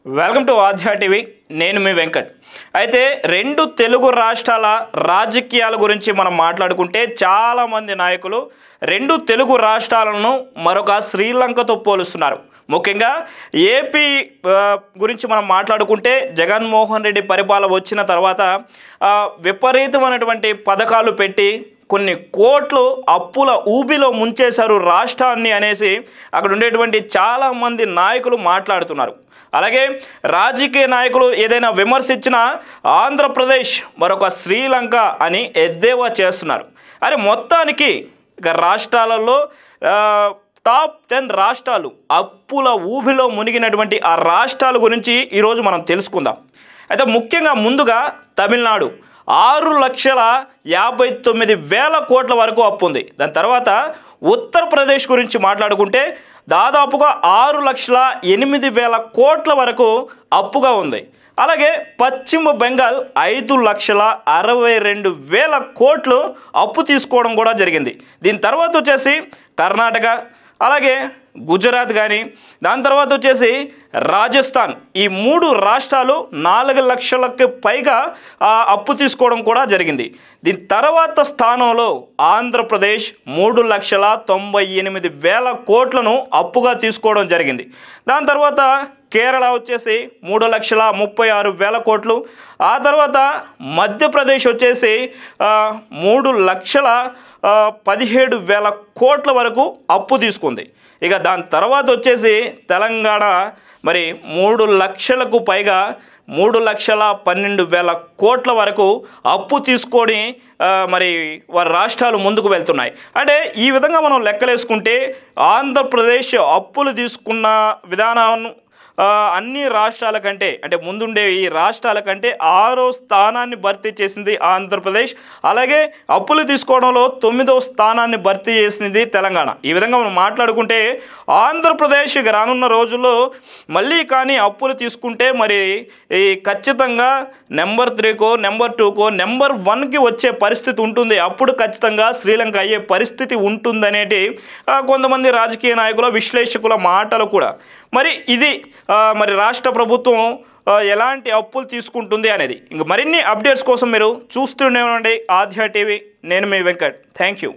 Welcome to ఆధ్యా TV. నేను మీ వెంకట్. అయితే రెండు తెలుగు రాష్ట్రాల రాజకీయాల గురించి మనం మాట్లాడుకుంటే చాలామంది నాయకులు రెండు తెలుగు రాష్ట్రాలను మరొక శ్రీలంకతో పోలుస్తున్నారు. ముఖ్యంగా ఏపీ గురించి మనం మాట్లాడుకుంటే జగన్మోహన్ రెడ్డి పరిపాలన వచ్చిన తర్వాత విపరీతమైనటువంటి పథకాలు పెట్టి కొన్ని కోట్లు అప్పుల ఊబిలో ముంచేశారు రాష్ట్రాన్ని అనేసి అక్కడ ఉండేటువంటి చాలామంది నాయకులు మాట్లాడుతున్నారు. అలాగే రాజకీయ నాయకులు ఏదైనా విమర్శించినా ఆంధ్రప్రదేశ్ మరొక శ్రీలంక అని ఎద్దేవా చేస్తున్నారు. అరే మొత్తానికి ఇక రాష్ట్రాలలో టాప్ 10 రాష్ట్రాలు అప్పుల ఊబిలో మునిగినటువంటి ఆ రాష్ట్రాల గురించి ఈరోజు మనం తెలుసుకుందాం. అయితే ముఖ్యంగా ముందుగా తమిళనాడు 6,59,000 కోట్ల వరకు అప్పు ఉంది. దాని తర్వాత ఉత్తరప్రదేశ్ గురించి మాట్లాడుకుంటే దాదాపుగా 6,08,000 కోట్ల వరకు అప్పుగా ఉంది. అలాగే పశ్చిమ బెంగాల్ 5,62,000 కోట్లు అప్పు తీసుకోవడం కూడా జరిగింది. దీని తర్వాత వచ్చేసి కర్ణాటక, అలాగే గుజరాత్ కానీ, దాని తర్వాత వచ్చేసి రాజస్థాన్, ఈ 3 రాష్ట్రాలు 4 లక్షలకు పైగా అప్పు తీసుకోవడం కూడా జరిగింది. దీని తర్వాత స్థానంలో ఆంధ్రప్రదేశ్ 3,98,000 కోట్లను అప్పుగా తీసుకోవడం జరిగింది. దాని తర్వాత కేరళ వచ్చేసి 3,36,000 కోట్లు. ఆ తర్వాత మధ్యప్రదేశ్ వచ్చేసి 3,17,000 కోట్ల వరకు అప్పు తీసుకుంది. ఇక దాని తర్వాత వచ్చేసి తెలంగాణ మరి 3 లక్షలకు పైగా 3,12,000 కోట్ల వరకు అప్పు తీసుకొని మరి వారి రాష్ట్రాలు ముందుకు వెళ్తున్నాయి. అంటే ఈ విధంగా మనం లెక్కలేసుకుంటే ఆంధ్రప్రదేశ్ అప్పులు తీసుకున్న విధానాన్ని అన్ని రాష్ట్రాల కంటే అంటే ముందుండే ఈ రాష్ట్రాల కంటే 6వ స్థానాన్ని భర్తీ చేసింది ఆంధ్రప్రదేశ్. అలాగే అప్పులు తీసుకోవడంలో 9వ స్థానాన్ని భర్తీ చేసింది తెలంగాణ. ఈ విధంగా మనం మాట్లాడుకుంటే ఆంధ్రప్రదేశ్ రానున్న రోజుల్లో మళ్ళీ కానీ అప్పులు తీసుకుంటే మరి ఈ ఖచ్చితంగా నెంబర్ 3కో నెంబర్ 2కో నెంబర్ 1కి వచ్చే పరిస్థితి ఉంటుంది. అప్పుడు ఖచ్చితంగా శ్రీలంక అయ్యే పరిస్థితి ఉంటుందనేటి కొంతమంది రాజకీయ నాయకుల విశ్లేషకుల మాటలు కూడా. మరి ఇది మరి రాష్ట్ర ప్రభుత్వం ఎలాంటి అప్పులు తీసుకుంటుంది అనేది. ఇంక మరిన్ని అప్డేట్స్ కోసం మీరు చూస్తూనే ఉండండి ఆధ్యా టీవీ. నేను మీ వెంకట్. Thank you.